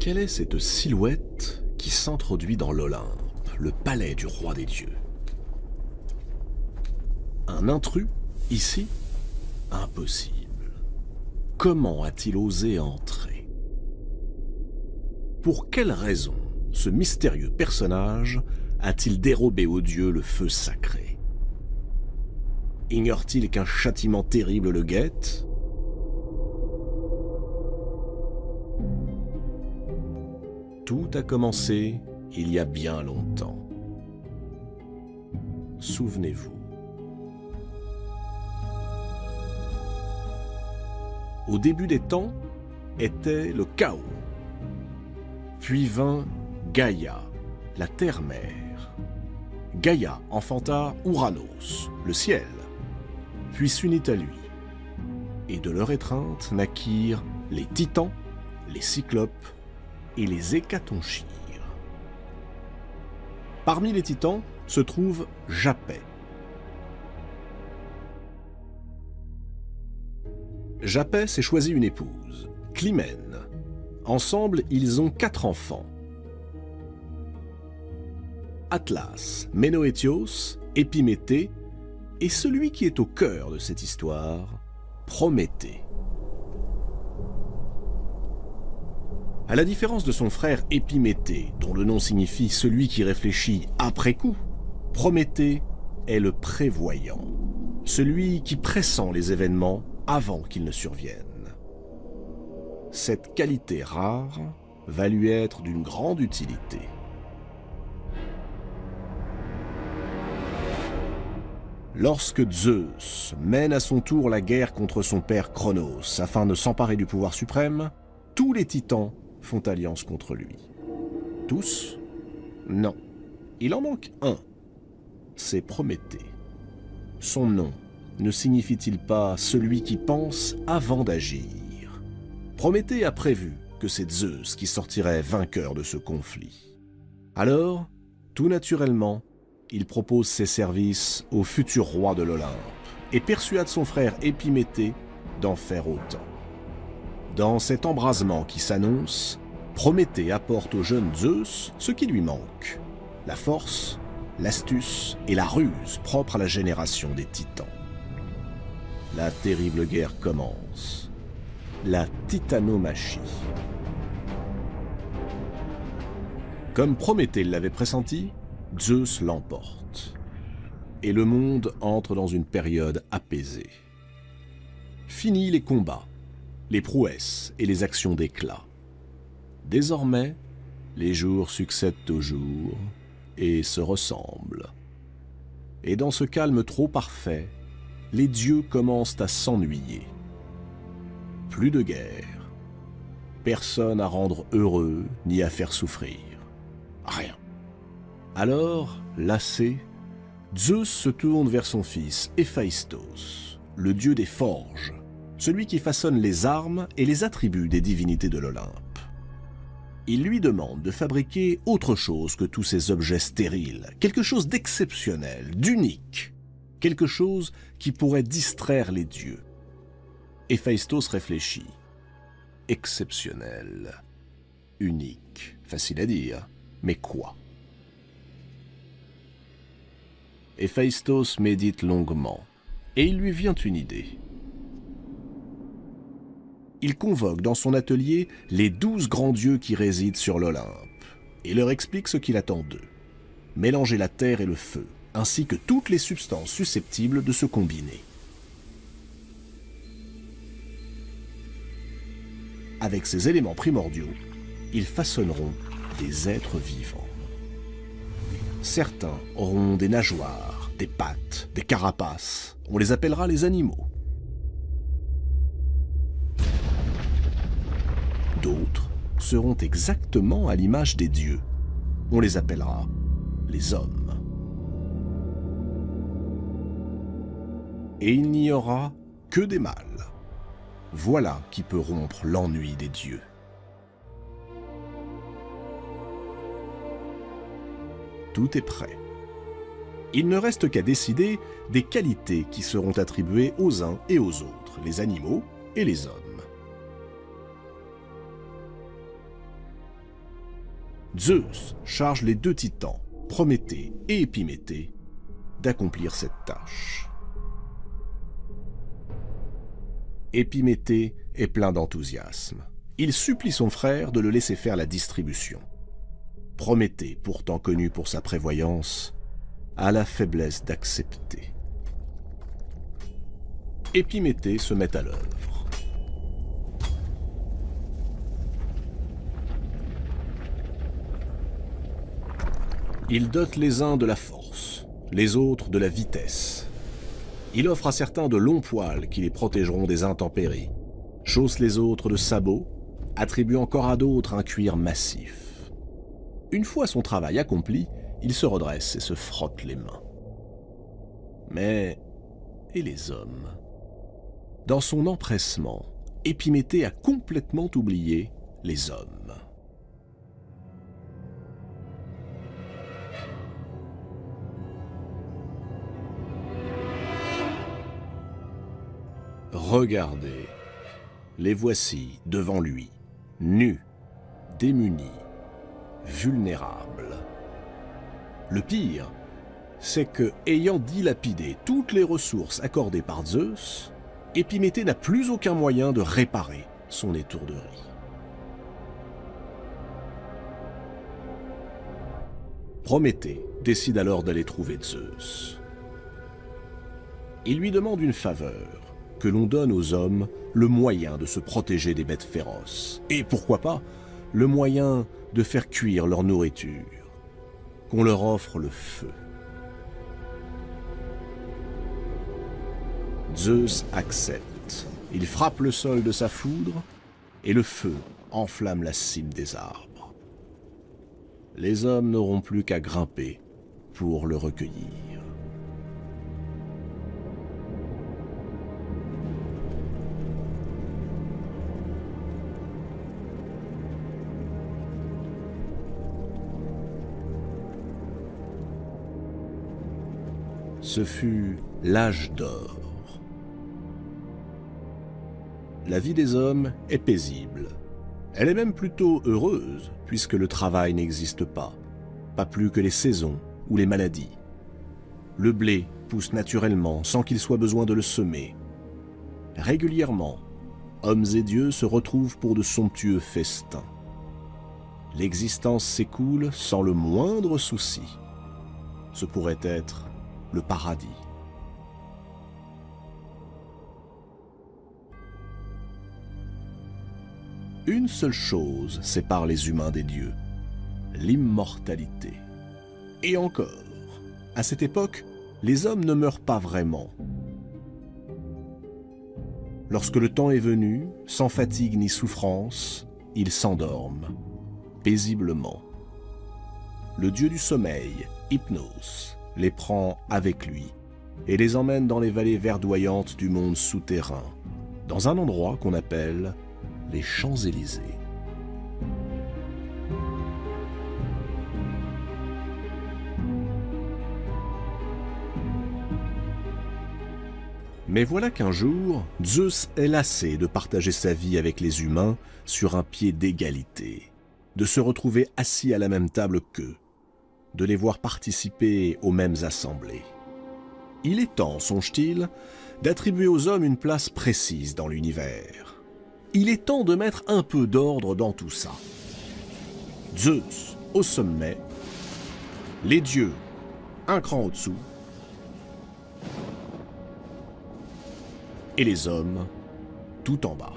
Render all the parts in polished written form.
Quelle est cette silhouette qui s'introduit dans l'Olympe, le palais du roi des dieux? Un intrus, ici? Impossible. Comment a-t-il osé entrer? Pour quelle raison ce mystérieux personnage a-t-il dérobé aux dieux le feu sacré? Ignore-t-il qu'un châtiment terrible le guette? Tout a commencé il y a bien longtemps. Souvenez-vous. Au début des temps était le chaos. Puis vint Gaïa, la terre-mère. Gaïa enfanta Ouranos, le ciel, puis s'unit à lui. Et de leur étreinte naquirent les titans, les cyclopes et les hécatonchires. Parmi les titans se trouve Japet. Japet s'est choisi une épouse, Clymène. Ensemble, ils ont 4 enfants. Atlas, Ménoétios, Épiméthée et celui qui est au cœur de cette histoire, Prométhée. À la différence de son frère Épiméthée, dont le nom signifie celui qui réfléchit après coup, Prométhée est le prévoyant, celui qui pressent les événements avant qu'ils ne surviennent. Cette qualité rare va lui être d'une grande utilité. Lorsque Zeus mène à son tour la guerre contre son père Cronos afin de s'emparer du pouvoir suprême, tous les titans font alliance contre lui. Tous? Non. Il en manque un. C'est Prométhée. Son nom ne signifie-t-il pas celui qui pense avant d'agir? Prométhée a prévu que c'est Zeus qui sortirait vainqueur de ce conflit. Alors, tout naturellement, il propose ses services au futur roi de l'Olympe et persuade son frère Épiméthée d'en faire autant. Dans cet embrasement qui s'annonce, Prométhée apporte au jeune Zeus ce qui lui manque, la force, l'astuce et la ruse propres à la génération des titans. La terrible guerre commence, la titanomachie. Comme Prométhée l'avait pressenti, Zeus l'emporte, et le monde entre dans une période apaisée. Fini les combats, les prouesses et les actions d'éclat. Désormais, les jours succèdent aux jours et se ressemblent. Et dans ce calme trop parfait, les dieux commencent à s'ennuyer. Plus de guerre, personne à rendre heureux ni à faire souffrir. Rien. Alors, lassé, Zeus se tourne vers son fils Héphaïstos, le dieu des forges, celui qui façonne les armes et les attributs des divinités de l'Olympe. Il lui demande de fabriquer autre chose que tous ces objets stériles, quelque chose d'exceptionnel, d'unique, quelque chose qui pourrait distraire les dieux. Héphaïstos réfléchit. Exceptionnel, unique, facile à dire, mais quoi? Héphaïstos médite longuement, et il lui vient une idée. Il convoque dans son atelier les 12 grands dieux qui résident sur l'Olympe, et leur explique ce qu'il attend d'eux. Mélanger la terre et le feu, ainsi que toutes les substances susceptibles de se combiner. Avec ces éléments primordiaux, ils façonneront des êtres vivants. Certains auront des nageoires, des pattes, des carapaces. On les appellera les animaux. D'autres seront exactement à l'image des dieux. On les appellera les hommes. Et il n'y aura que des mâles. Voilà qui peut rompre l'ennui des dieux. Tout est prêt. Il ne reste qu'à décider des qualités qui seront attribuées aux uns et aux autres, les animaux et les hommes. Zeus charge les deux titans, Prométhée et Épiméthée, d'accomplir cette tâche. Épiméthée est plein d'enthousiasme. Il supplie son frère de le laisser faire la distribution. Prométhée, pourtant connu pour sa prévoyance, a la faiblesse d'accepter. Épiméthée se met à l'œuvre. Il dote les uns de la force, les autres de la vitesse. Il offre à certains de longs poils qui les protégeront des intempéries, chausse les autres de sabots, attribue encore à d'autres un cuir massif. Une fois son travail accompli, il se redresse et se frotte les mains. Mais, et les hommes? Dans son empressement, Épiméthée a complètement oublié les hommes. Regardez, les voici devant lui, nus, démunis, vulnérables. Le pire, c'est que, ayant dilapidé toutes les ressources accordées par Zeus, Épiméthée n'a plus aucun moyen de réparer son étourderie. Prométhée décide alors d'aller trouver Zeus. Il lui demande une faveur, que l'on donne aux hommes le moyen de se protéger des bêtes féroces. Et pourquoi pas, le moyen de faire cuire leur nourriture. Qu'on leur offre le feu. Zeus accepte. Il frappe le sol de sa foudre, et le feu enflamme la cime des arbres. Les hommes n'auront plus qu'à grimper pour le recueillir. Ce fut l'âge d'or. La vie des hommes est paisible. Elle est même plutôt heureuse, puisque le travail n'existe pas plus que les saisons ou les maladies. Le blé pousse naturellement sans qu'il soit besoin de le semer. Régulièrement, hommes et dieux se retrouvent pour de somptueux festins. L'existence s'écoule sans le moindre souci. Ce pourrait être le paradis. Une seule chose sépare les humains des dieux, l'immortalité. Et encore, à cette époque, les hommes ne meurent pas vraiment. Lorsque le temps est venu, sans fatigue ni souffrance, ils s'endorment, paisiblement. Le dieu du sommeil, Hypnos, les prend avec lui et les emmène dans les vallées verdoyantes du monde souterrain, dans un endroit qu'on appelle les Champs-Élysées. Mais voilà qu'un jour, Zeus est lassé de partager sa vie avec les humains sur un pied d'égalité, de se retrouver assis à la même table qu'eux, de les voir participer aux mêmes assemblées. Il est temps, songe-t-il, d'attribuer aux hommes une place précise dans l'univers. Il est temps de mettre un peu d'ordre dans tout ça. Zeus au sommet, les dieux un cran au-dessous, et les hommes tout en bas.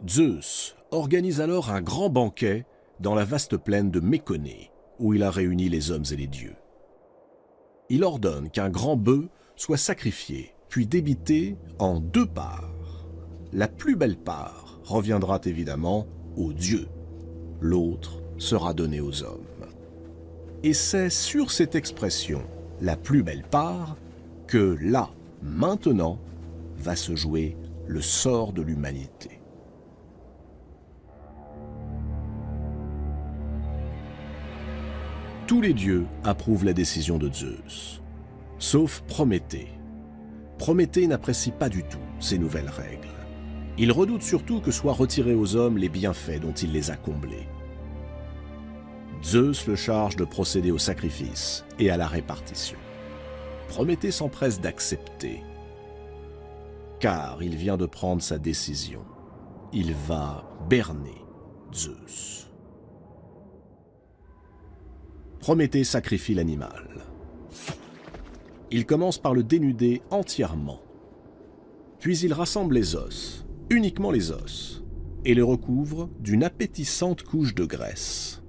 Zeus organise alors un grand banquet dans la vaste plaine de Méconée, où il a réuni les hommes et les dieux. Il ordonne qu'un grand bœuf soit sacrifié, puis débité en 2 parts. La plus belle part reviendra évidemment aux dieux, l'autre sera donnée aux hommes. Et c'est sur cette expression, la plus belle part, que là, maintenant, va se jouer le sort de l'humanité. Tous les dieux approuvent la décision de Zeus, sauf Prométhée. Prométhée n'apprécie pas du tout ces nouvelles règles. Il redoute surtout que soient retirés aux hommes les bienfaits dont il les a comblés. Zeus le charge de procéder au sacrifice et à la répartition. Prométhée s'empresse d'accepter, car il vient de prendre sa décision. Il va berner Zeus. Prométhée sacrifie l'animal. Il commence par le dénuder entièrement. Puis il rassemble les os, uniquement les os, et les recouvre d'une appétissante couche de graisse.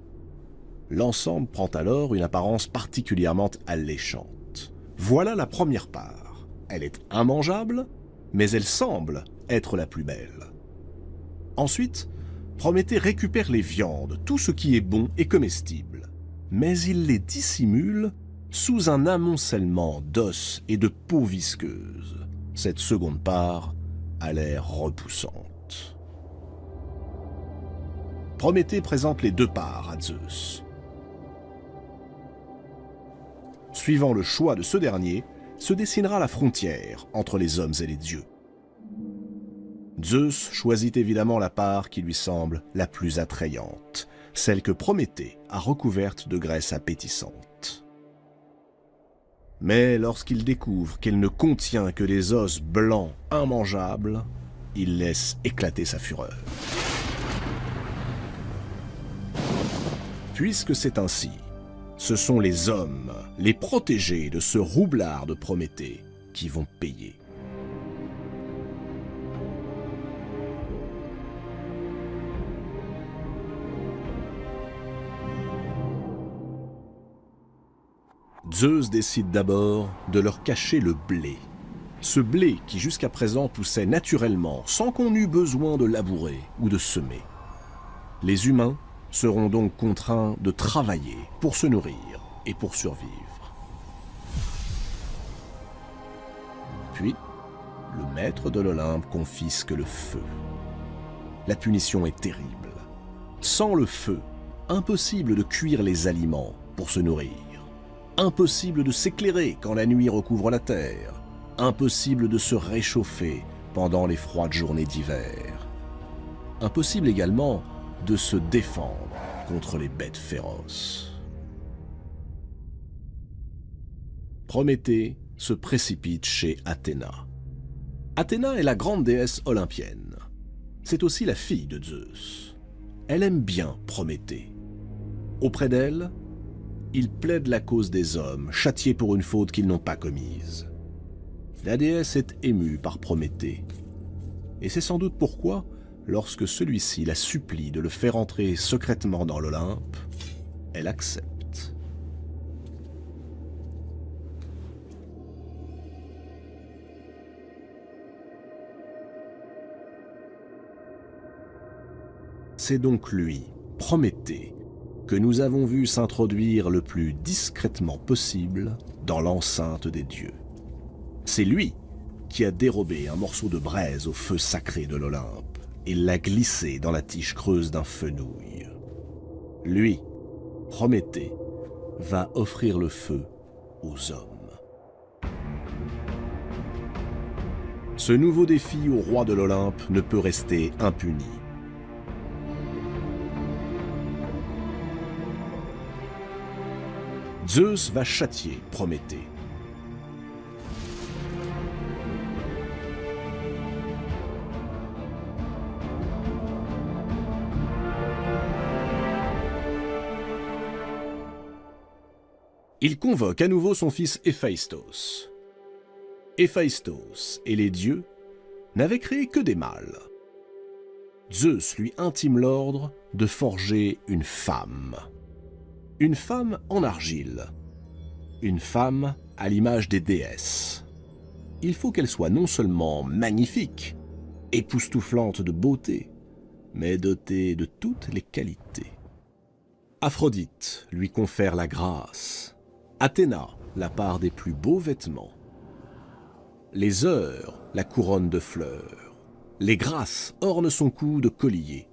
L'ensemble prend alors une apparence particulièrement alléchante. Voilà la première part. Elle est immangeable, mais elle semble être la plus belle. Ensuite, Prométhée récupère les viandes, tout ce qui est bon et comestible, mais il les dissimule sous un amoncellement d'os et de peau visqueuse. Cette seconde part a l'air repoussante. Prométhée présente les deux parts à Zeus. Suivant le choix de ce dernier, se dessinera la frontière entre les hommes et les dieux. Zeus choisit évidemment la part qui lui semble la plus attrayante, celle que Prométhée a recouverte de graisse appétissante. Mais lorsqu'il découvre qu'elle ne contient que des os blancs immangeables, il laisse éclater sa fureur. Puisque c'est ainsi, ce sont les hommes, les protégés de ce roublard de Prométhée, qui vont payer. Zeus décide d'abord de leur cacher le blé. Ce blé qui jusqu'à présent poussait naturellement, sans qu'on eût besoin de labourer ou de semer. Les humains seront donc contraints de travailler pour se nourrir et pour survivre. Puis, le maître de l'Olympe confisque le feu. La punition est terrible. Sans le feu, impossible de cuire les aliments pour se nourrir. Impossible de s'éclairer quand la nuit recouvre la terre. Impossible de se réchauffer pendant les froides journées d'hiver. Impossible également de se défendre contre les bêtes féroces. Prométhée se précipite chez Athéna. Athéna est la grande déesse olympienne. C'est aussi la fille de Zeus. Elle aime bien Prométhée. Auprès d'elle, il plaide la cause des hommes, châtiés pour une faute qu'ils n'ont pas commise. La déesse est émue par Prométhée. Et c'est sans doute pourquoi, lorsque celui-ci la supplie de le faire entrer secrètement dans l'Olympe, elle accepte. C'est donc lui, Prométhée, que nous avons vu s'introduire le plus discrètement possible dans l'enceinte des dieux. C'est lui qui a dérobé un morceau de braise au feu sacré de l'Olympe et l'a glissé dans la tige creuse d'un fenouil. Lui, Prométhée, va offrir le feu aux hommes. Ce nouveau défi au roi de l'Olympe ne peut rester impuni. Zeus va châtier Prométhée. Il convoque à nouveau son fils Héphaïstos. Héphaïstos et les dieux n'avaient créé que des mâles. Zeus lui intime l'ordre de forger une femme. Une femme en argile. Une femme à l'image des déesses. Il faut qu'elle soit non seulement magnifique, époustouflante de beauté, mais dotée de toutes les qualités. Aphrodite lui confère la grâce. Athéna, la part des plus beaux vêtements. Les heures, la couronne de fleurs. Les grâces ornent son cou de colliers.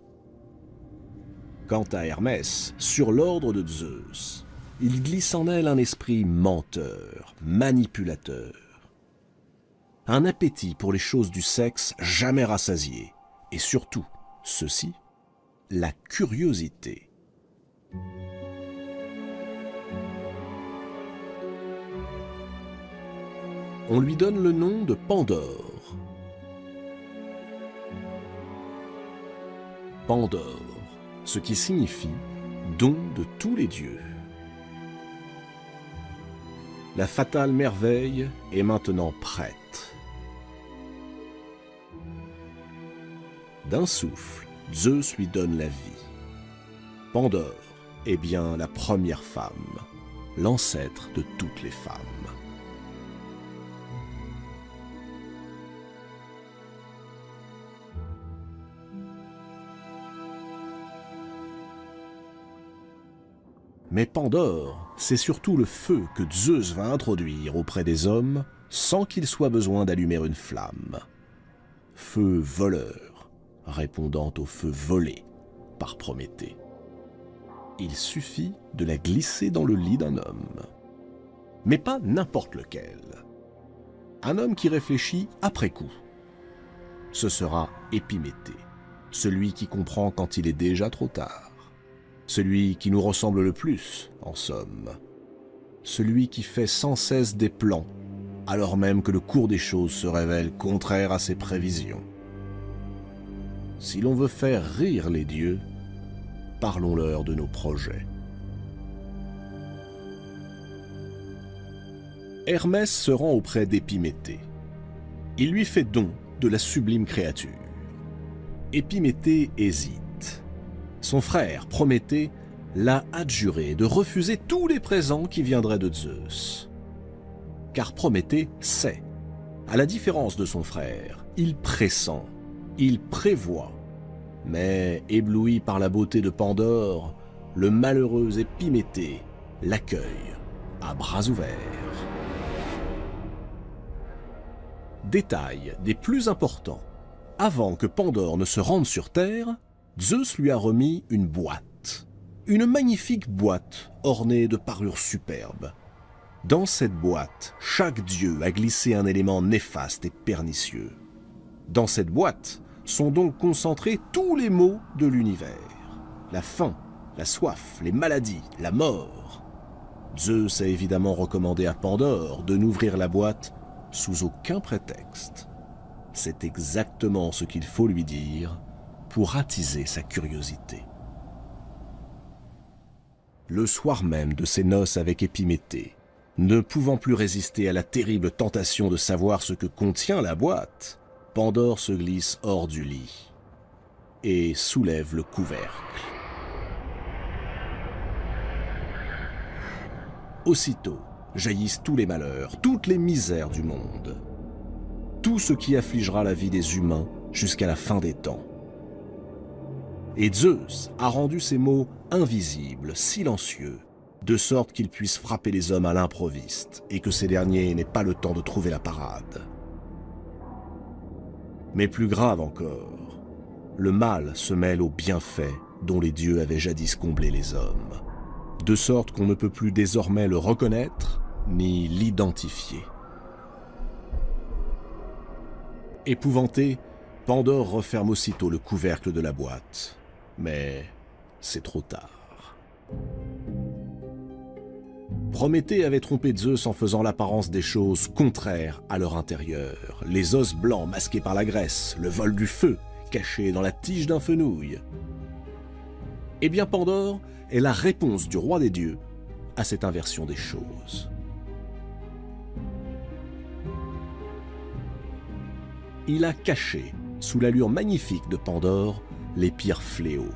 Quant à Hermès, sur l'ordre de Zeus, il glisse en elle un esprit menteur, manipulateur. Un appétit pour les choses du sexe jamais rassasié. Et surtout, ceci, la curiosité. On lui donne le nom de Pandore. Pandore, ce qui signifie don de tous les dieux. La fatale merveille est maintenant prête. D'un souffle, Zeus lui donne la vie. Pandore est bien la première femme, l'ancêtre de toutes les femmes. Mais Pandore, c'est surtout le feu que Zeus va introduire auprès des hommes sans qu'il soit besoin d'allumer une flamme. Feu voleur, répondant au feu volé par Prométhée. Il suffit de la glisser dans le lit d'un homme. Mais pas n'importe lequel. Un homme qui réfléchit après coup. Ce sera Épiméthée, celui qui comprend quand il est déjà trop tard. Celui qui nous ressemble le plus, en somme. Celui qui fait sans cesse des plans, alors même que le cours des choses se révèle contraire à ses prévisions. Si l'on veut faire rire les dieux, parlons-leur de nos projets. Hermès se rend auprès d'Épiméthée. Il lui fait don de la sublime créature. Épiméthée hésite. Son frère, Prométhée, l'a adjuré de refuser tous les présents qui viendraient de Zeus. Car Prométhée sait, à la différence de son frère, il pressent, il prévoit. Mais, ébloui par la beauté de Pandore, le malheureux Épiméthée l'accueille à bras ouverts. Détail des plus importants. Avant que Pandore ne se rende sur Terre, Zeus lui a remis une boîte. Une magnifique boîte ornée de parures superbes. Dans cette boîte, chaque dieu a glissé un élément néfaste et pernicieux. Dans cette boîte sont donc concentrés tous les maux de l'univers. La faim, la soif, les maladies, la mort. Zeus a évidemment recommandé à Pandore de n'ouvrir la boîte sous aucun prétexte. C'est exactement ce qu'il faut lui dire pour attiser sa curiosité. Le soir même de ses noces avec Épiméthée, ne pouvant plus résister à la terrible tentation de savoir ce que contient la boîte, Pandore se glisse hors du lit et soulève le couvercle. Aussitôt jaillissent tous les malheurs, toutes les misères du monde, tout ce qui affligera la vie des humains jusqu'à la fin des temps. Et Zeus a rendu ces mots invisibles, silencieux, de sorte qu'ils puissent frapper les hommes à l'improviste et que ces derniers n'aient pas le temps de trouver la parade. Mais plus grave encore, le mal se mêle aux bienfaits dont les dieux avaient jadis comblé les hommes, de sorte qu'on ne peut plus désormais le reconnaître ni l'identifier. Épouvanté, Pandore referme aussitôt le couvercle de la boîte. Mais c'est trop tard. Prométhée avait trompé Zeus en faisant l'apparence des choses contraires à leur intérieur. Les os blancs masqués par la graisse, le vol du feu caché dans la tige d'un fenouil. Eh bien Pandore est la réponse du roi des dieux à cette inversion des choses. Il a caché, sous l'allure magnifique de Pandore, les pires fléaux.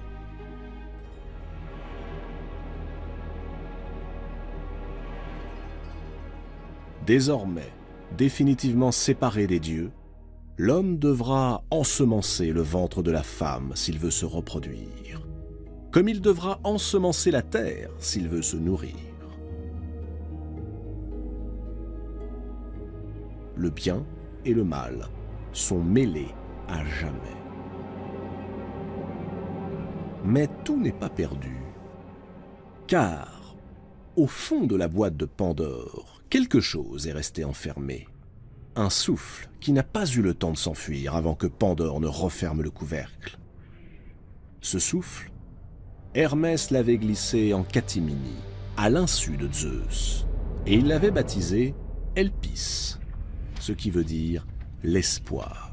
Désormais, définitivement séparé des dieux, l'homme devra ensemencer le ventre de la femme s'il veut se reproduire, comme il devra ensemencer la terre s'il veut se nourrir. Le bien et le mal sont mêlés à jamais. Mais tout n'est pas perdu, car au fond de la boîte de Pandore, quelque chose est resté enfermé. Un souffle qui n'a pas eu le temps de s'enfuir avant que Pandore ne referme le couvercle. Ce souffle, Hermès l'avait glissé en catimini, à l'insu de Zeus, et il l'avait baptisé Elpis, ce qui veut dire l'espoir.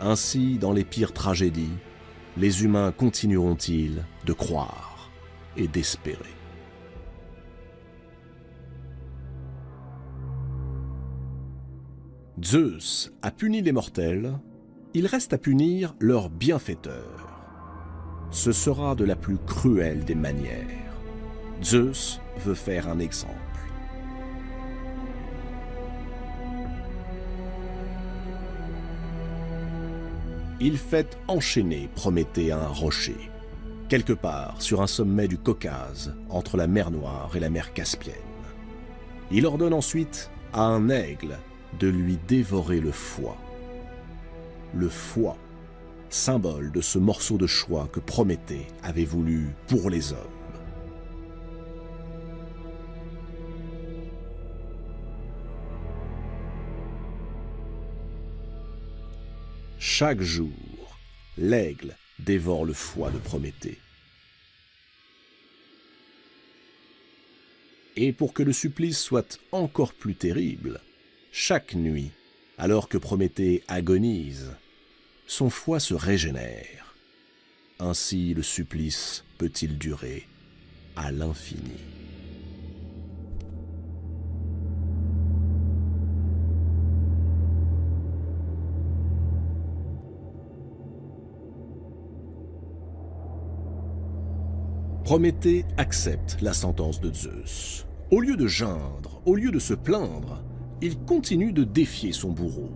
Ainsi, dans les pires tragédies, les humains continueront-ils de croire et d'espérer. Zeus a puni les mortels, il reste à punir leur bienfaiteur. Ce sera de la plus cruelle des manières. Zeus veut faire un exemple. Il fait enchaîner Prométhée à un rocher, quelque part sur un sommet du Caucase, entre la mer Noire et la mer Caspienne. Il ordonne ensuite à un aigle de lui dévorer le foie. Le foie, symbole de ce morceau de choix que Prométhée avait voulu pour les hommes. Chaque jour, l'aigle dévore le foie de Prométhée. Et pour que le supplice soit encore plus terrible, chaque nuit, alors que Prométhée agonise, son foie se régénère. Ainsi le supplice peut-il durer à l'infini. Prométhée accepte la sentence de Zeus. Au lieu de geindre, au lieu de se plaindre, il continue de défier son bourreau.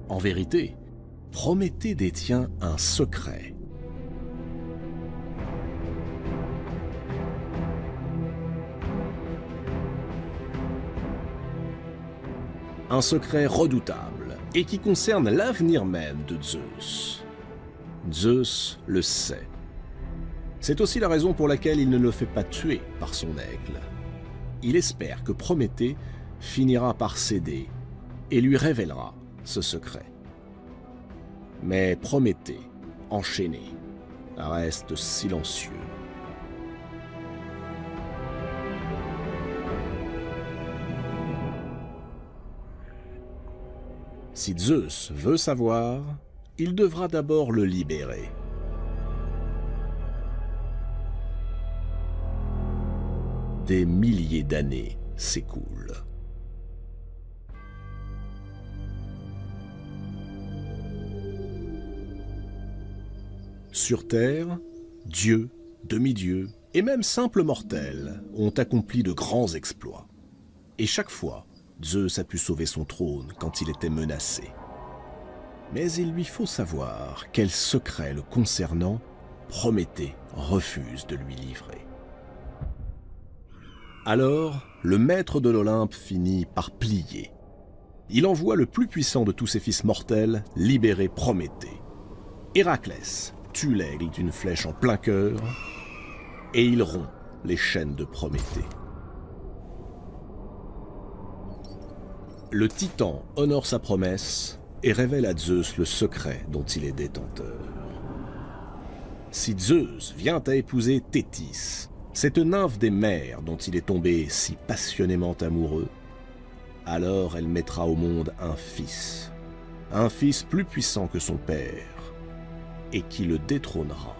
En vérité, Prométhée détient un secret. Un secret redoutable et qui concerne l'avenir même de Zeus. Zeus le sait. C'est aussi la raison pour laquelle il ne le fait pas tuer par son aigle. Il espère que Prométhée finira par céder et lui révélera ce secret. Mais Prométhée, enchaîné, reste silencieux. Si Zeus veut savoir, il devra d'abord le libérer. Des milliers d'années s'écoulent. Sur Terre, dieux, demi-dieux et même simples mortels ont accompli de grands exploits. Et chaque fois, Zeus a pu sauver son trône quand il était menacé. Mais il lui faut savoir quel secret le concernant Prométhée refuse de lui livrer. Alors, le maître de l'Olympe finit par plier. Il envoie le plus puissant de tous ses fils mortels libérer Prométhée. Héraclès tue l'aigle d'une flèche en plein cœur et il rompt les chaînes de Prométhée. Le Titan honore sa promesse et révèle à Zeus le secret dont il est détenteur. Si Zeus vient à épouser Thétis, cette nymphe des mers dont il est tombé si passionnément amoureux, alors elle mettra au monde un fils plus puissant que son père, et qui le détrônera.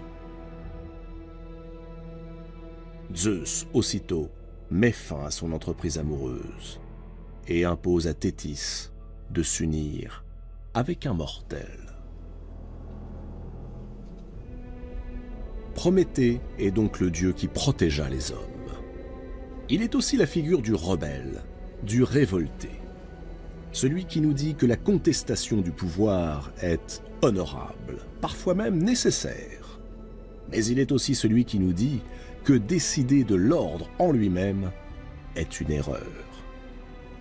Zeus, aussitôt, met fin à son entreprise amoureuse et impose à Thétis de s'unir avec un mortel. Prométhée est donc le dieu qui protégea les hommes. Il est aussi la figure du rebelle, du révolté. Celui qui nous dit que la contestation du pouvoir est honorable, parfois même nécessaire. Mais il est aussi celui qui nous dit que décider de l'ordre en lui-même est une erreur.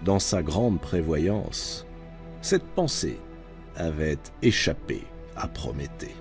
Dans sa grande prévoyance, Cette pensée avait échappé à Prométhée.